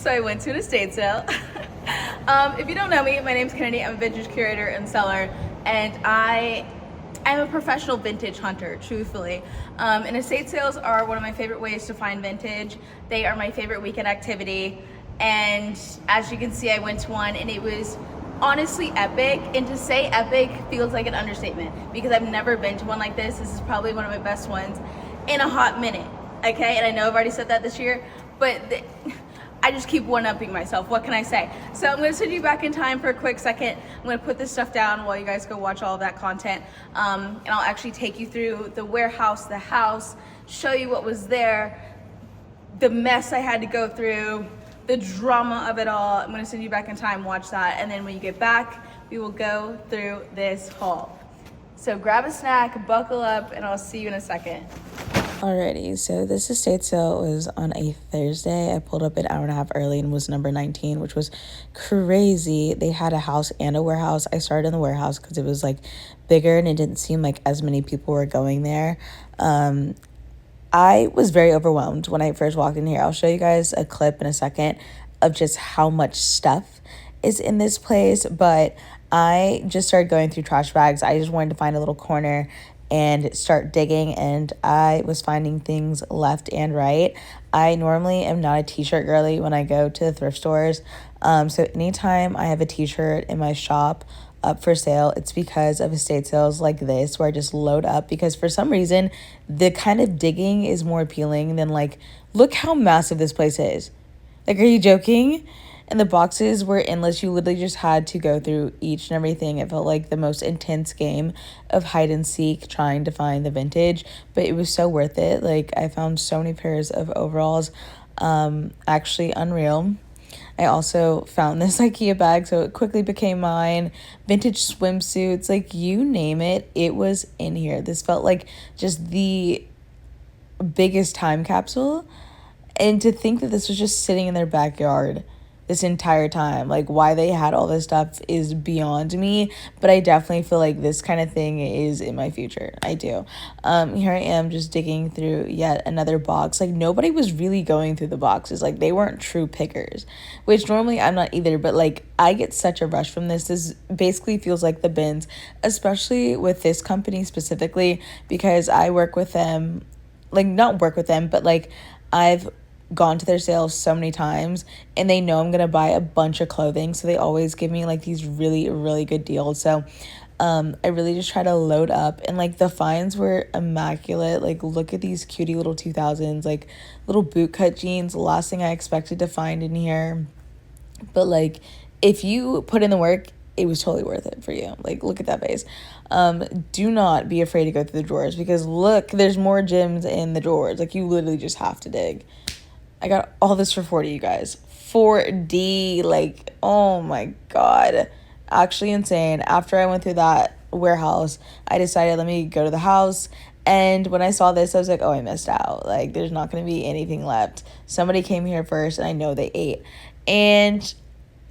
So I went to an estate sale. If you don't know me, my name's Kennedy. I'm a vintage curator and seller, and I'm a professional vintage hunter, truthfully. And estate sales are one of my favorite ways to find vintage. They are my favorite weekend activity. And as you can see, I went to one and it was honestly epic. And to say epic feels like an understatement because I've never been to one like this. This is probably one of my best ones in a hot minute, okay? And I know I've already said that this year, but I just keep one-upping myself. What can I say? So I'm gonna send you back in time for a quick second. I'm gonna put this stuff down while you guys go watch all of that content. And I'll actually take you through the warehouse, the house, show you what was there, the mess I had to go through, the drama of it all. I'm gonna send you back in time, watch that. And then when you get back, we will go through this haul. So grab a snack, buckle up, and I'll see you in a second. Alrighty, so this estate sale was on a Thursday. I pulled up an hour and a half early and was number 19, which was crazy. They had a house and a warehouse. I started in the warehouse because it was like bigger and it didn't seem like as many people were going there. I was very overwhelmed when I first walked in here. I'll show you guys a clip in a second of just how much stuff is in this place, but I just started going through trash bags. I just wanted to find a little corner and start digging, and I was finding things left and right. I normally am not a t-shirt girly when I go to the thrift stores. So anytime I have a t-shirt in my shop up for sale, it's because of estate sales like this where I just load up, because for some reason the kind of digging is more appealing than like, look how massive this place is. Like, are you joking? And the boxes were endless. You literally just had to go through each and everything. It felt like the most intense game of hide and seek trying to find the vintage, but it was so worth it. Like, I found so many pairs of overalls, actually unreal. I also found this IKEA bag, so it quickly became mine. Vintage swimsuits, like you name it, it was in here. This felt like just the biggest time capsule. And to think that this was just sitting in their backyard this entire time, like why they had all this stuff is beyond me, but I definitely feel like this kind of thing is in my future. I do. Here I am just digging through yet another box. Like, nobody was really going through the boxes. Like, they weren't true pickers, which normally I'm not either, but like I get such a rush from this. This basically feels like the bins, especially with this company specifically, because I work with them, like not work with them, but like I've gone to their sales so many times and they know I'm gonna buy a bunch of clothing, so they always give me like these really good deals. So I really just try to load up, and like the finds were immaculate. Like, look at these cutie little 2000s, like little bootcut jeans, the last thing I expected to find in here. But like, if you put in the work, it was totally worth it for you. Like, look at that vase. Do not be afraid to go through the drawers, because look, there's more gems in the drawers. Like, you literally just have to dig. I got all this for $40, you guys. $40, like, oh my God. Actually insane. After I went through that warehouse, I decided, let me go to the house. And when I saw this, I was like, oh, I missed out. Like, there's not going to be anything left. Somebody came here first, and I know they ate. And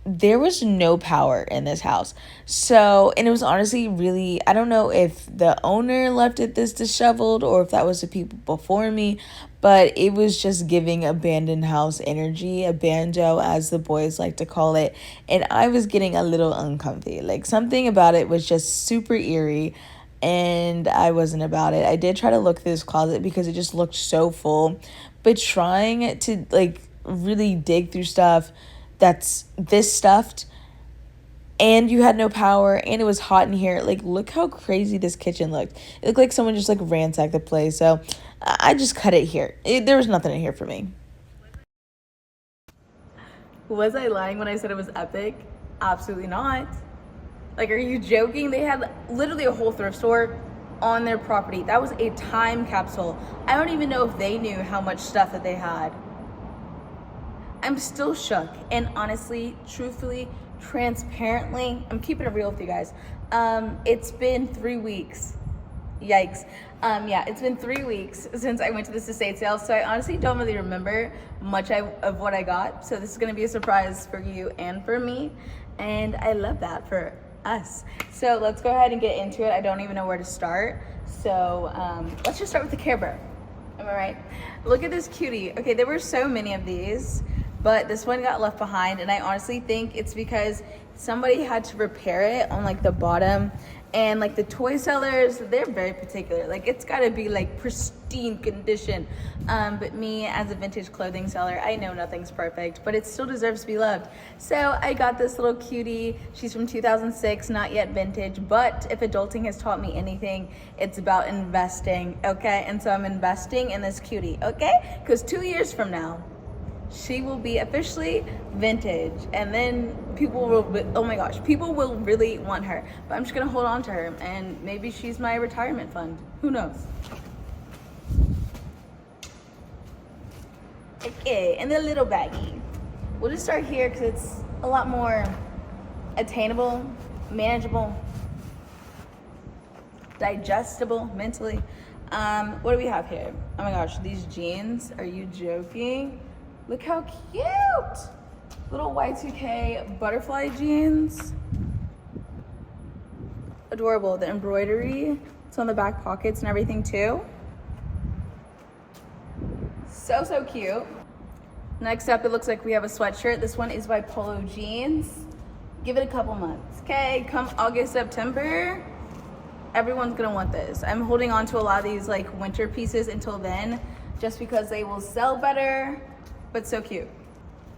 there was no power in this house. So, and it was honestly really, I don't know if the owner left it this disheveled or if that was the people before me, but it was just giving abandoned house energy, a banjo as the boys like to call it. And I was getting a little uncomfy. Like, something about it was just super eerie, and I wasn't about it. I did try to look through this closet because it just looked so full, but trying to like really dig through stuff that's this stuffed, and you had no power, and it was hot in here. Like, look how crazy this kitchen looked. It looked like someone just like ransacked the place. So I just cut it here. There was nothing in here for me. Was I lying when I said it was epic? Absolutely not. Like, are you joking? They had literally a whole thrift store on their property. That was a time capsule. I don't even know if they knew how much stuff that they had. I'm still shook, and honestly, truthfully, transparently, I'm keeping it real with you guys. It's been 3 weeks. Yikes. Yeah, it's been 3 weeks since I went to this estate sale, so I honestly don't really remember much of what I got. So this is gonna be a surprise for you and for me, and I love that for us. So let's go ahead and get into it. I don't even know where to start. So let's just start with the Care Bear. Am I right? Look at this cutie. Okay, there were so many of these. but this one got left behind, and I honestly think it's because somebody had to repair it on like the bottom, and like the toy sellers, they're very particular. Like it's got to be like pristine condition. But me as a vintage clothing seller, I know nothing's perfect, but it still deserves to be loved. So I got this little cutie. She's from 2006, not yet vintage, but if adulting has taught me anything, it's about investing, okay? And so I'm investing in this cutie, okay? Because 2 years from now, she will be officially vintage, and then people will be, oh my gosh, people will really want her. But I'm just gonna hold on to her, and maybe she's my retirement fund. Who knows? Okay, and the little baggie. We'll just start here because it's a lot more attainable, manageable, digestible mentally. What do we have here? Oh my gosh, these jeans, are you joking? Look how cute! Little Y2K butterfly jeans. Adorable. The embroidery, it's on the back pockets and everything too. So cute. Next up, it looks like we have a sweatshirt. This one is by Polo Jeans. Give it a couple months, okay? Come August, September, everyone's gonna want this. I'm holding on to a lot of these like winter pieces until then, just because they will sell better. But so cute.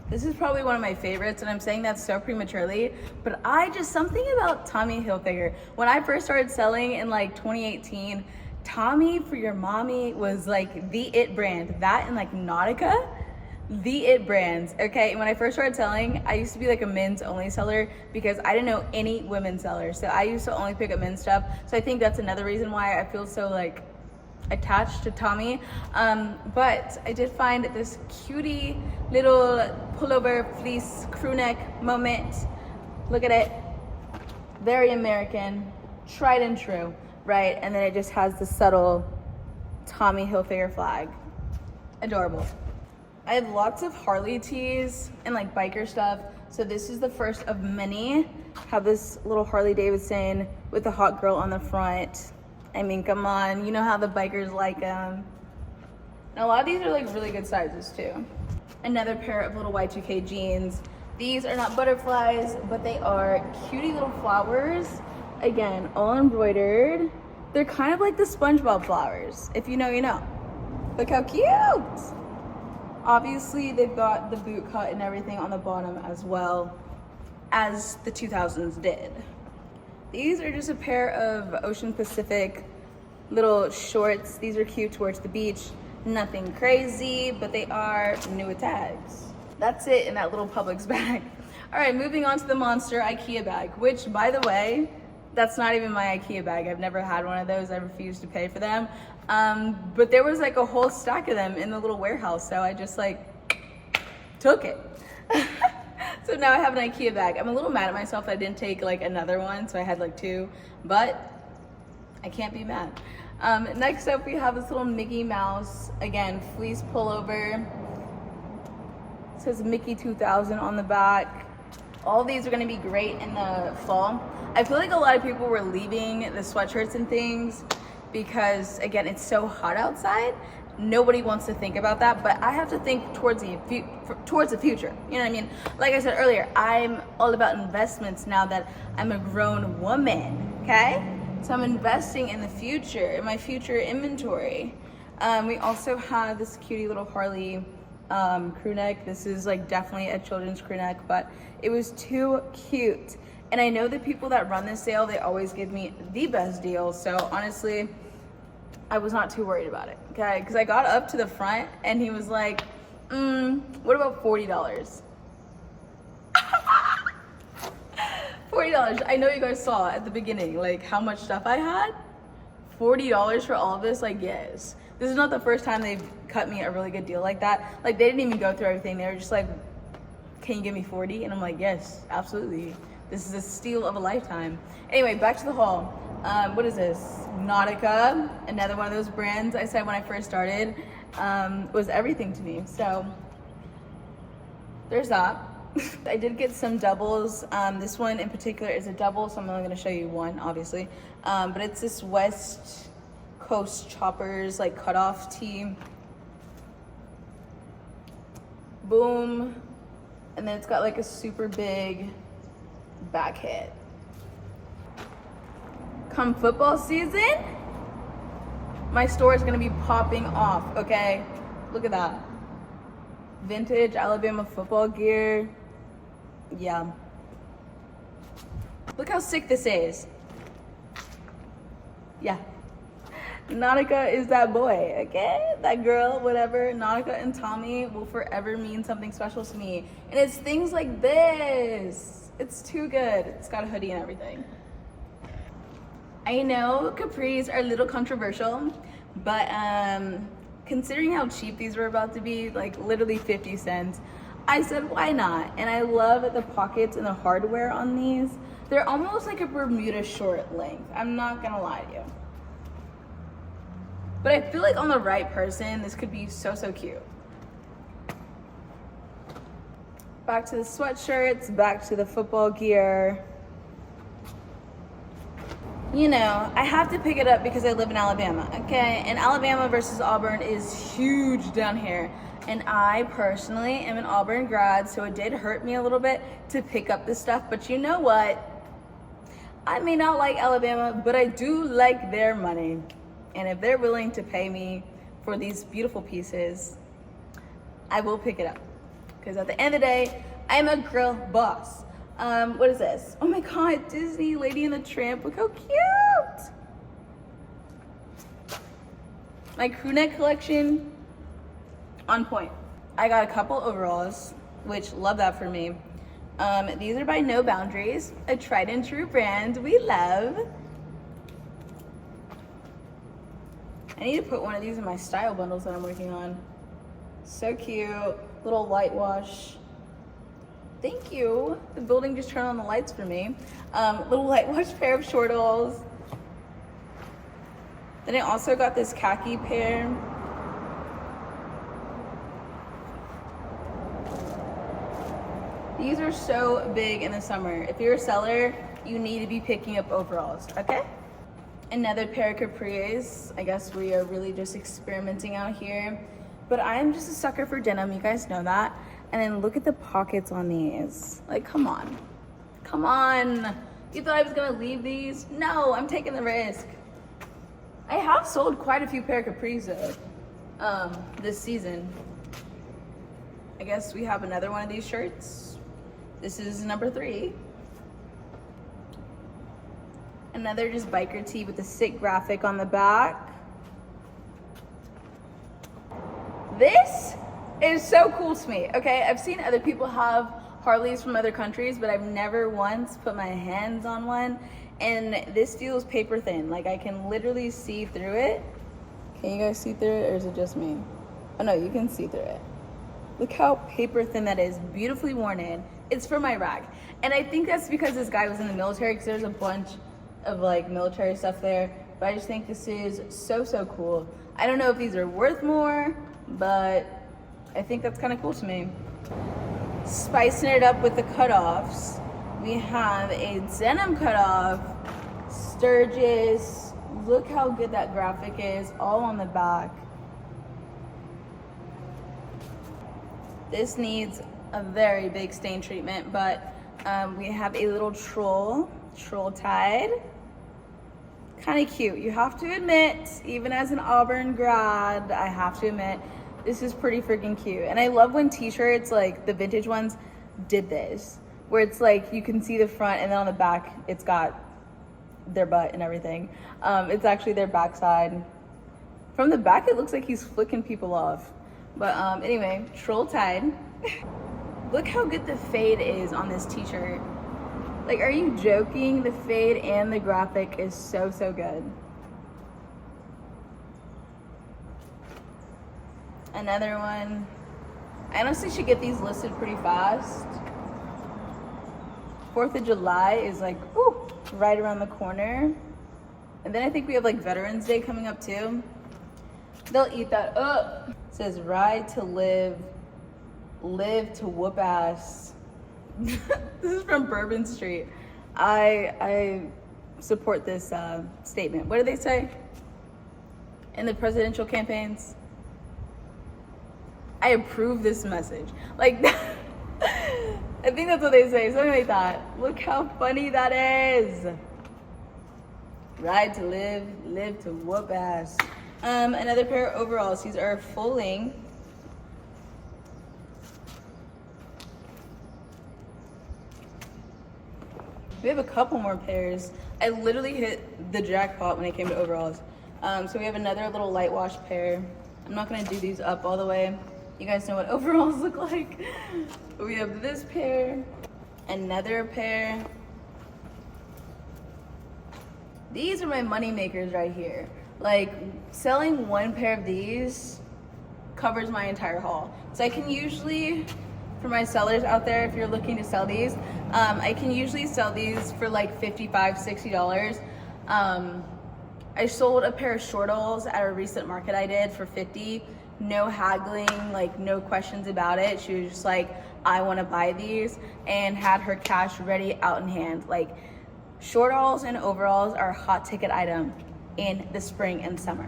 This is probably one of my favorites, and I'm saying that so prematurely, but something about Tommy Hilfiger. When I first started selling in like 2018, Tommy for Your Mommy was like the it brand. That and like Nautica, the it brands, okay? And when I first started selling, I used to be like a men's only seller because I didn't know any women's sellers. So I used to only pick up men's stuff. So I think that's another reason why I feel so like attached to Tommy. But I did find this cutie little pullover fleece crew neck moment. Look at it. Very American, tried and true, right? And then it just has the subtle Tommy Hilfiger flag. Adorable. I have lots of Harley tees and like biker stuff. So this is the first of many. Have this little Harley Davidson with the hot girl on the front. I mean, come on, you know how the bikers like them. And a lot of these are like really good sizes too. Another pair of little Y2K jeans. These are not butterflies, but they are cutie little flowers. Again, all embroidered. They're kind of like the SpongeBob flowers. If you know, you know. Look how cute. Obviously, they've got the boot cut and everything on the bottom as well, as the 2000s did. These are just a pair of Ocean Pacific little shorts. These are cute towards the beach. Nothing crazy, but they are new with tags. That's it in that little Publix bag. All right, moving on to the Monster IKEA bag, which, by the way, that's not even my IKEA bag. I've never had one of those. I refuse to pay for them. But there was like a whole stack of them in the little warehouse, so I just like took it. So now I have an IKEA bag. I'm a little mad at myself that I didn't take like another one, so I had like two, but I can't be mad. Next up, we have this little Mickey Mouse, again, fleece pullover. It says Mickey 2000 on the back. All these are gonna be great in the fall. I feel like a lot of people were leaving the sweatshirts and things because, again, it's so hot outside. Nobody wants to think about that, but I have to think towards the future. You know what I mean? Like I said earlier, I'm all about investments now that I'm a grown woman, okay? So I'm investing in the future, in my future inventory. We also have this cutie little Harley crew neck. This is like definitely a children's crew neck, but it was too cute. And I know the people that run this sale, they always give me the best deal. So honestly, I was not too worried about it, okay? Because I got up to the front and he was like, what about $40? $40. I know you guys saw at the beginning, like how much stuff I had. $40 for all of this, like yes. This is not the first time they've cut me a really good deal like that. Like they didn't even go through everything. They were just like, can you give me 40? And I'm like, yes, absolutely. This is a steal of a lifetime. Anyway, back to the haul. What is this? Nautica, another one of those brands I said when I first started, was everything to me. So there's that. I did get some doubles. This one in particular is a double, so I'm only gonna show you one, obviously. But it's this West Coast Choppers like cutoff tee. Boom, And then it's got like a super big back hit. Come football season, my store is gonna be popping off, okay? Look at that. Vintage Alabama football gear. Yeah. Look how sick this is. Yeah. Nautica is that boy, okay? That girl, whatever. Nautica and Tommy will forever mean something special to me. And it's things like this. It's too good. It's got a hoodie and everything. I know capris are a little controversial, but considering how cheap these were about to be, like literally 50 cents, I said, why not? And I love the pockets and the hardware on these. They're almost like a Bermuda short length. I'm not gonna lie to you. But I feel like on the right person, this could be so, so cute. Back to the sweatshirts, back to the football gear. You know, I have to pick it up because I live in Alabama, okay? And Alabama versus Auburn is huge down here. And I personally am an Auburn grad, so it did hurt me a little bit to pick up this stuff. But you know what? I may not like Alabama, but I do like their money. And if they're willing to pay me for these beautiful pieces, I will pick it up. Because at the end of the day, I'm a girl boss. What is this? Oh my God, Disney Lady and the Tramp. Look how cute. My crew neck collection, on point. I got a couple overalls, which love that for me. These are by No Boundaries, a tried and true brand we love. I need to put one of these in my style bundles that I'm working on. So cute, little light wash. Thank you. The building just turned on the lights for me. Little light wash pair of shortals. Then I also got this khaki pair. These are so big in the summer. If you're a seller, you need to be picking up overalls, okay? Another pair of capris. I guess we are really just experimenting out here. But I am just a sucker for denim, you guys know that. And then look at the pockets on these. Like, come on. Come on. You thought I was gonna leave these? No, I'm taking the risk. I have sold quite a few pair of capris though, this season. I guess we have another one of these shirts. This is number 3. Another just biker tee with a sick graphic on the back. This is so cool to me, okay? I've seen other people have Harleys from other countries, but I've never once put my hands on one. And this feels paper thin. Like I can literally see through it. Can you guys see through it or is it just me? Oh no, you can see through it. Look how paper thin that is, beautifully worn in. It's for my rack. And I think that's because this guy was in the military because there's a bunch of like military stuff there. But I just think this is so, so cool. I don't know if these are worth more, but I think that's kind of cool to me. Spicing it up with the cutoffs, we have a denim cutoff, Sturgis. Look how good that graphic is, all on the back. This needs a very big stain treatment, but we have a little troll tied. Kind of cute. You have to admit, even as an Auburn grad, I have to admit, this is pretty freaking cute. And I love when t-shirts, like the vintage ones, did this. Where it's like, you can see the front and then on the back, it's got their butt and everything. It's actually their backside. From the back, it looks like he's flicking people off. But anyway, troll tied. Look how good the fade is on this t-shirt. Like, are you joking? The fade and the graphic is so, so good. Another one. I honestly should get these listed pretty fast. 4th of July is like, ooh, right around the corner. And then I think we have like Veterans Day coming up too. They'll eat that up. It says ride to live to whoop ass. This is from Bourbon Street. I support this statement. What do they say in the presidential campaigns? I approve this message. Like, I think that's what they say, something like that. Look how funny that is. Ride to live, live to whoop ass. Another pair of overalls. These are full length. We have a couple more pairs. I literally hit the jackpot when it came to overalls. So we have another little light wash pair. I'm not gonna do these up all the way. You guys know what overalls look like. We have this pair, another pair. These are my money makers right here. Like, selling one pair of these covers my entire haul. So I can usually, for my sellers out there, if you're looking to sell these, I can usually sell these for like $55, $60. I sold a pair of shortals at a recent market I did for $50. No haggling, like no questions about it. She was just like, I want to buy these, and had her cash ready out in hand. Like, shortals and overalls are a hot ticket item in the spring and summer.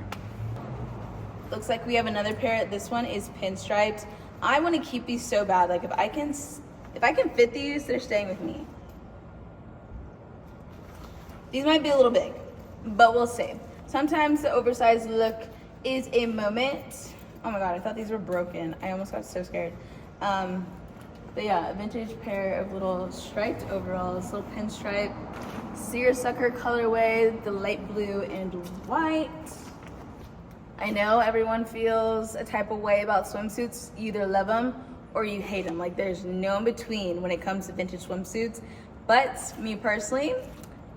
Looks like we have another pair. This one is pinstriped. I want to keep these so bad. Like, if I can fit these, they're staying with me. These might be a little big, but we'll see. Sometimes the oversized look is a moment. Oh my God, I thought these were broken. I almost got so scared. But yeah, a vintage pair of little striped overalls, little pinstripe, seersucker colorway, the light blue and white. I know everyone feels a type of way about swimsuits. You either love them or you hate them. Like, there's no in between when it comes to vintage swimsuits. But me personally,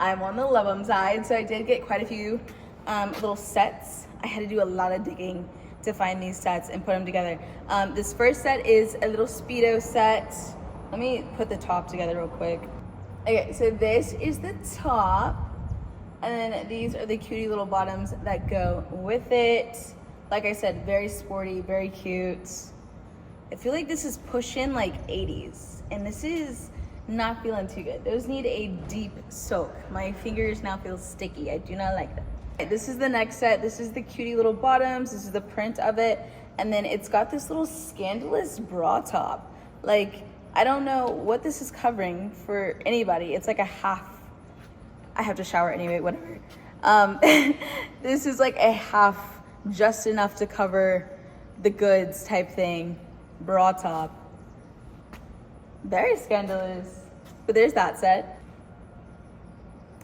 I'm on the love them side. So I did get quite a few little sets. I had to do a lot of digging to find these sets and put them together. This first set is a little Speedo set. Let me put the top together real quick. Okay, so this is the top, and then these are the cutie little bottoms that go with it. Like I said, very sporty, very cute. I feel like this is pushing like 80s, and this is not feeling too good. Those need a deep soak. My fingers now feel sticky. I do not like that. This is the next set. This is the cutie little bottoms. This is the print of it. And then it's got this little scandalous bra top. Like, I don't know what this is covering for anybody. It's like a half. I have to shower anyway, whatever. This is like a half, just enough to cover the goods type thing. Bra top. Very scandalous. But there's that set.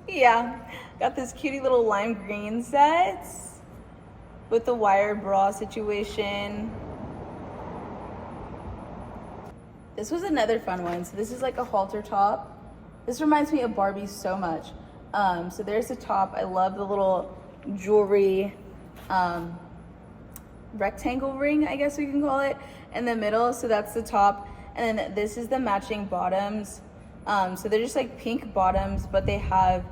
Yeah, got this cutie little lime green set with the wired bra situation. This was another fun one. So this is like a halter top. This reminds me of Barbie so much. So there's the top. I love the little jewelry rectangle ring, I guess we can call it, in the middle. So that's the top. And then this is the matching bottoms. So they're just like pink bottoms, but they have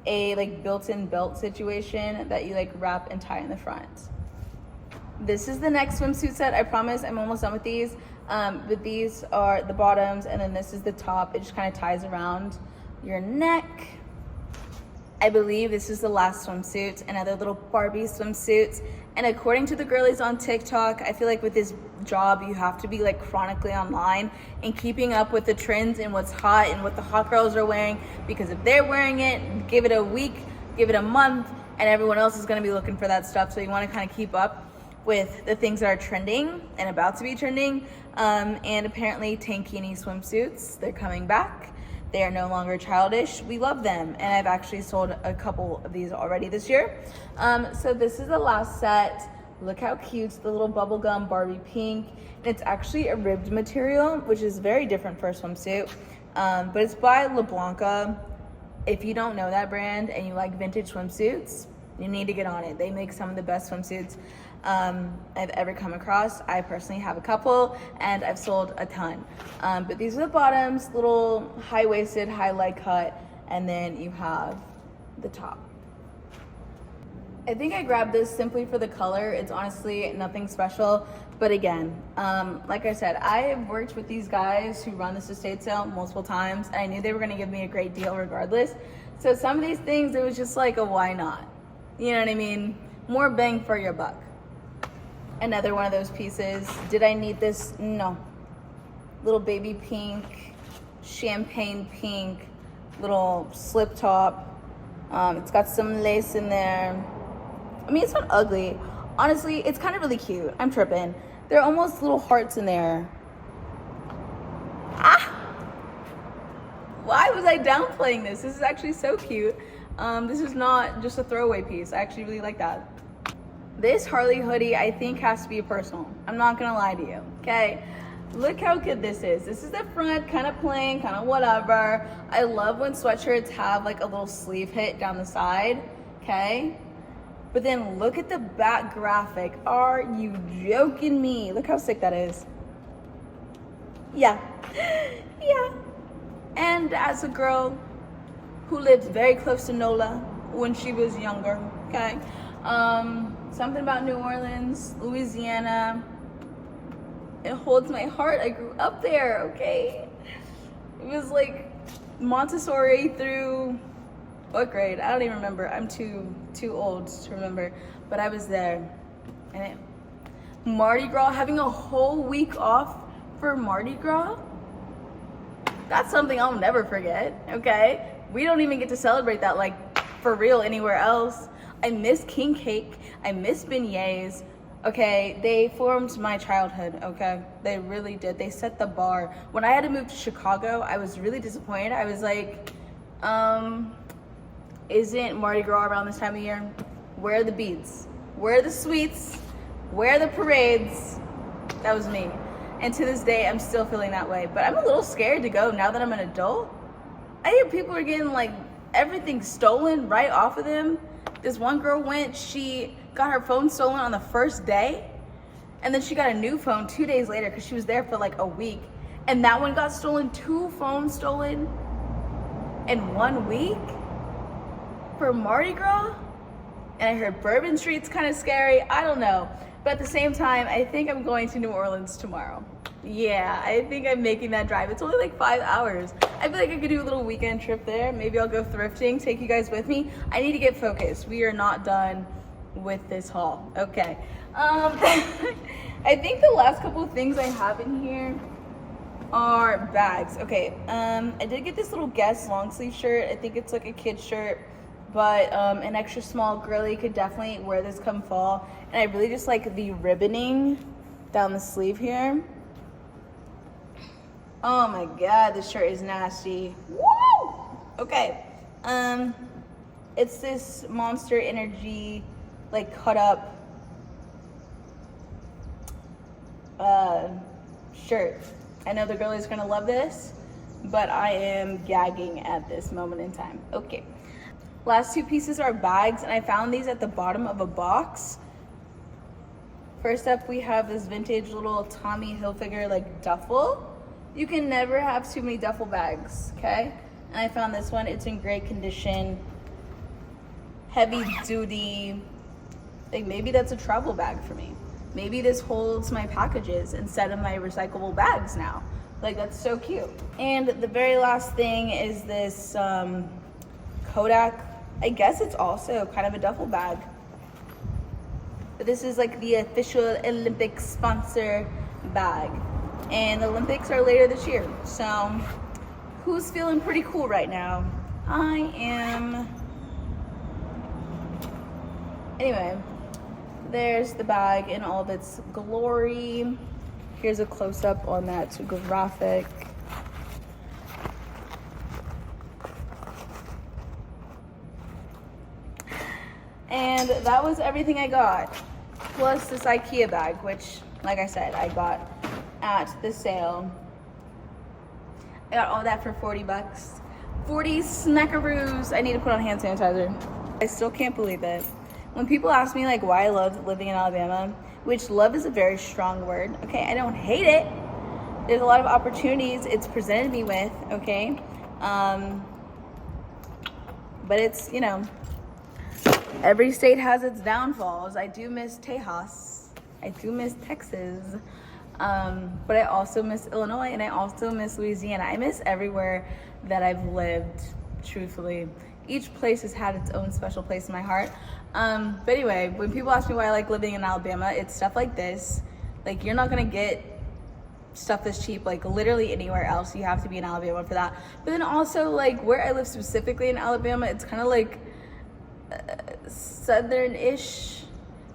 a like built-in belt situation that you like wrap and tie in the front. This is the next swimsuit set. I promise I'm almost done with these. But these are the bottoms, and then this is the top. It just kind of ties around your neck. I believe this is the last swimsuit, another little Barbie swimsuit. And according to the girlies on TikTok, I feel like with this job, you have to be like chronically online and keeping up with the trends and what's hot and what the hot girls are wearing. Because if they're wearing it, give it a week, give it a month, and everyone else is gonna be looking for that stuff. So you wanna kind of keep up with the things that are trending and about to be trending. And apparently tankini swimsuits, they're coming back. They are no longer childish. We love them. And I've actually sold a couple of these already this year. So this is the last set. Look how cute, the little bubblegum Barbie pink. And it's actually a ribbed material, which is very different for a swimsuit. But it's by La Blanca. If you don't know that brand and you like vintage swimsuits, you need to get on it. They make some of the best swimsuits I've ever come across. I personally have a couple, and I've sold a ton. But these are the bottoms, little high-waisted, high leg cut, and then you have the top. I think I grabbed this simply for the color. It's honestly nothing special, but again, like I said, I have worked with these guys who run this estate sale multiple times, and I knew they were gonna give me a great deal regardless. So some of these things, it was just like a why not? You know what I mean? More bang for your buck. Another one of those pieces. Did I need this? No. Little baby pink champagne pink little slip top. It's got some lace in there. I mean, it's not ugly. Honestly, it's kind of really cute. I'm tripping. There are almost little hearts in there. Ah! Why was I downplaying this? This is actually so cute. This is not just a throwaway piece. I actually really like that. This Harley hoodie, I think, has to be a personal. I'm not gonna lie to you, okay? Look how good this is. This is the front, kind of plain, kind of whatever. I love when sweatshirts have like a little sleeve hit down the side, okay? But then look at the back graphic. Are you joking me? Look how sick that is. Yeah, yeah. And as a girl who lived very close to NOLA when she was younger, okay? Something about New Orleans, Louisiana, it holds my heart. I grew up there, okay? It was like Montessori through what grade? I don't even remember. I'm too old to remember, but I was there. And Mardi Gras, having a whole week off for Mardi Gras, that's something I'll never forget, okay? We don't even get to celebrate that like for real anywhere else. I miss king cake. I miss beignets. Okay, they formed my childhood, okay? They really did. They set the bar. When I had to move to Chicago, I was really disappointed. I was like, isn't Mardi Gras around this time of year? Where are the beads? Where are the sweets? Where are the parades? That was me. And to this day, I'm still feeling that way. But I'm a little scared to go now that I'm an adult. I hear people are getting like everything stolen right off of them. This one girl went, she got her phone stolen on the first day. And then she got a new phone 2 days later because she was there for like a week. And that one got stolen, 2 phones stolen in 1 week for Mardi Gras. And I heard Bourbon Street's kind of scary. I don't know. But at the same time, I think I'm going to New Orleans tomorrow. Yeah, I think I'm making that drive. It's only like 5 hours. I feel like I could do a little weekend trip there. Maybe I'll go thrifting, take you guys with me. I need to get focused. We are not done with this haul. Okay. I think the last couple of things I have in here are bags. Okay, I did get this little Guess long sleeve shirt. I think it's like a kid shirt, but an extra small girly could definitely wear this come fall. And I really just like the ribboning down the sleeve here. Oh my God, this shirt is nasty. Woo! Okay, it's this Monster Energy, like cut up shirt. I know the girl is gonna love this, but I am gagging at this moment in time. Okay, last 2 pieces are bags, and I found these at the bottom of a box. First up, we have this vintage little Tommy Hilfiger like duffel. You can never have too many duffel bags, okay? And I found this one. It's in great condition, heavy duty. Like maybe that's a travel bag for me. Maybe this holds my packages instead of my recyclable bags now. Like that's so cute. And the very last thing is this Kodak. I guess it's also kind of a duffel bag. But this is like the official Olympic sponsor bag. And the Olympics are later this year. So who's feeling pretty cool right now? I am. Anyway, there's the bag in all of its glory. Here's a close-up on that graphic. And that was everything I got. Plus this IKEA bag, which, like I said, I got at the sale. I got all that for 40 bucks. 40 smackaroos. I need to put on hand sanitizer. I still can't believe it. When people ask me like why I love living in Alabama, which love is a very strong word, okay? I don't hate it. There's a lot of opportunities it's presented me with, okay? But it's, you know, every state has its downfalls. I do miss Tejas. I do miss Texas. But I also miss Illinois, and I also miss Louisiana. I miss everywhere that I've lived, truthfully. Each place has had its own special place in my heart. But anyway, when people ask me why I like living in Alabama, it's stuff like this. Like, you're not gonna get stuff is cheap, like literally anywhere else. You have to be in Alabama for that. But then also, like, where I live specifically in Alabama, it's kind of like southern-ish,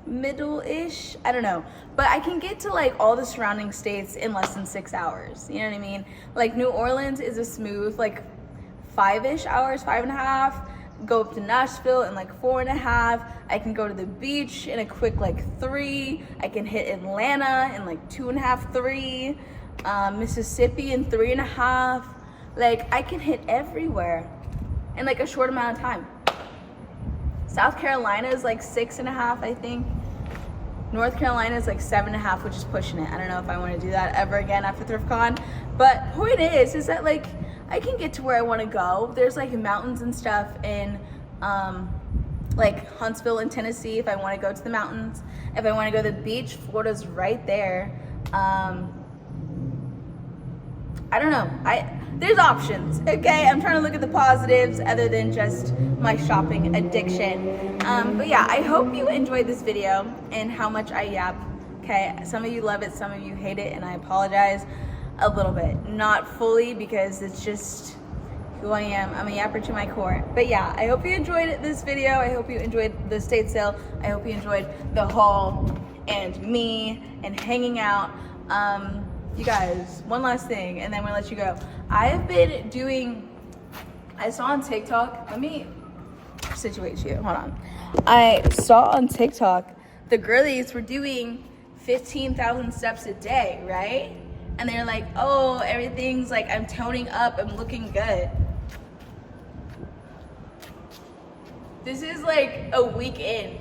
middle-ish, I don't know. But I can get to like all the surrounding states in less than 6 hours. You know what I mean? Like New Orleans is a smooth like 5-ish hours, 5.5. Go up to Nashville in like 4.5. I can go to the beach in a quick like 3. I can hit Atlanta in like 2.5, 3. Mississippi in 3.5. Like I can hit everywhere in like a short amount of time. South Carolina is like 6.5, I think. North Carolina is like 7.5, which is pushing it. I don't know if I want to do that ever again after ThriftCon. But point is that like I can get to where I want to go. There's like mountains and stuff in like Huntsville in Tennessee if I want to go to the mountains. If I want to go to the beach, Florida's right there. I don't know. There's options, okay? I'm trying to look at the positives other than just my shopping addiction. But yeah, I hope you enjoyed this video and how much I yap, okay? Some of you love it, some of you hate it, and I apologize a little bit. Not fully because it's just who I am. I'm a yapper to my core. But yeah, I hope you enjoyed this video. I hope you enjoyed the state sale. I hope you enjoyed the haul and me and hanging out. You guys, one last thing, and then I'm gonna let you go. I have been doing, I saw on TikTok, let me situate you, hold on. I saw on TikTok, the girlies were doing 15,000 steps a day, right? And they're like, oh, everything's like, I'm toning up, I'm looking good. This is like a week in.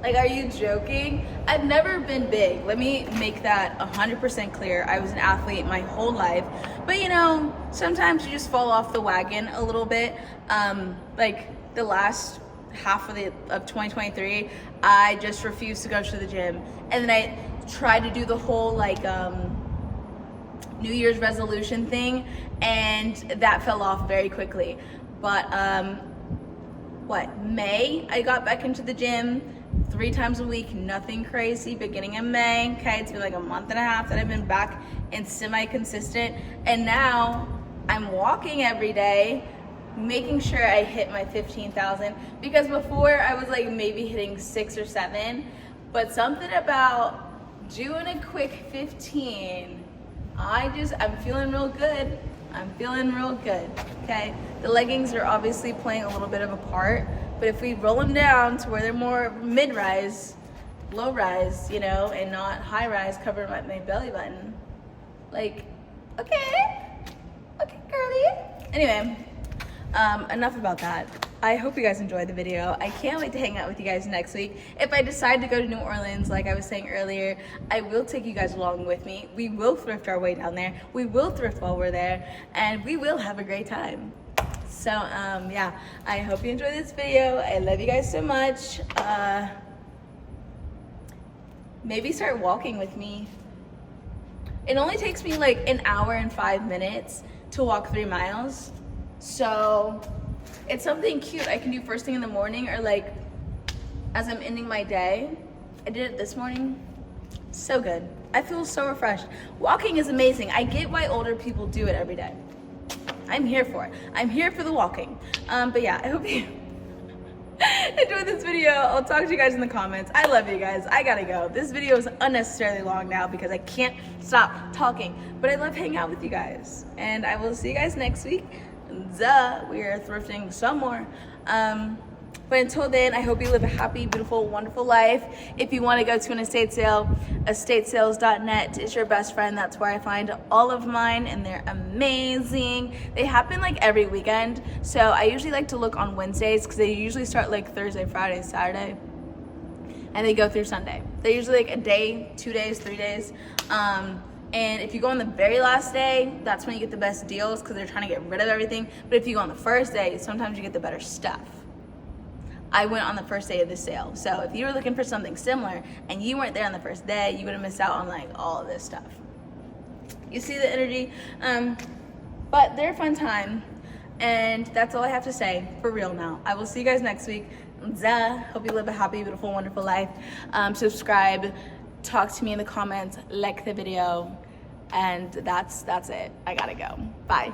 Like, are you joking? I've never been big. Let me make that 100% clear. I was an athlete my whole life. But you know, sometimes you just fall off the wagon a little bit. Like the last half of 2023, I just refused to go to the gym. And then I tried to do the whole like New Year's resolution thing, and that fell off very quickly. But May, I got back into the gym 3 times a week, nothing crazy. Beginning of May, okay, it's been like a month and a half that I've been back and semi-consistent, and now I'm walking every day, making sure I hit my 15,000, because before I was like maybe hitting 6 or 7, but something about doing a quick 15, I'm feeling real good. I'm feeling real good, okay? The leggings are obviously playing a little bit of a part, but if we roll them down to where they're more mid-rise, low-rise, you know, and not high-rise, covering my belly button, like, okay, girly. Anyway, enough about that. I hope you guys enjoyed the video. I can't wait to hang out with you guys next week. If I decide to go to New Orleans, like I was saying earlier, I will take you guys along with me. We will thrift our way down there. We will thrift while we're there, and we will have a great time. So, yeah, I hope you enjoyed this video. I love you guys so much. Maybe start walking with me. It only takes me like an hour and 5 minutes to walk 3 miles. So it's something cute I can do first thing in the morning, or like as I'm ending my day. I did it this morning. So good. I feel so refreshed. Walking is amazing. I get why older people do it every day. I'm here for it. I'm here for the walking. But yeah, I hope you enjoyed this video. I'll talk to you guys in the comments. I love you guys. I gotta go. This video is unnecessarily long now because I can't stop talking. But I love hanging out with you guys. And I will see you guys next week. Duh, we are thrifting some more. But until then, I hope you live a happy, beautiful, wonderful life. If you want to go to an estate sale, estatesales.net is your best friend. That's where I find all of mine, and they're amazing. They happen like every weekend, so I usually like to look on Wednesdays because they usually start like Thursday, Friday, Saturday, and they go through Sunday. They're usually like a day, 2 days, 3 days. And if you go on the very last day, that's when you get the best deals because they're trying to get rid of everything. But if you go on the first day, sometimes you get the better stuff. I went on the first day of the sale. So if you were looking for something similar and you weren't there on the first day, you would have missed out on like all of this stuff. You see the energy? But they're a fun time. And that's all I have to say for real now. I will see you guys next week. Duh. Hope you live a happy, beautiful, wonderful life. Subscribe, talk to me in the comments, like the video, and that's it. I gotta go. Bye.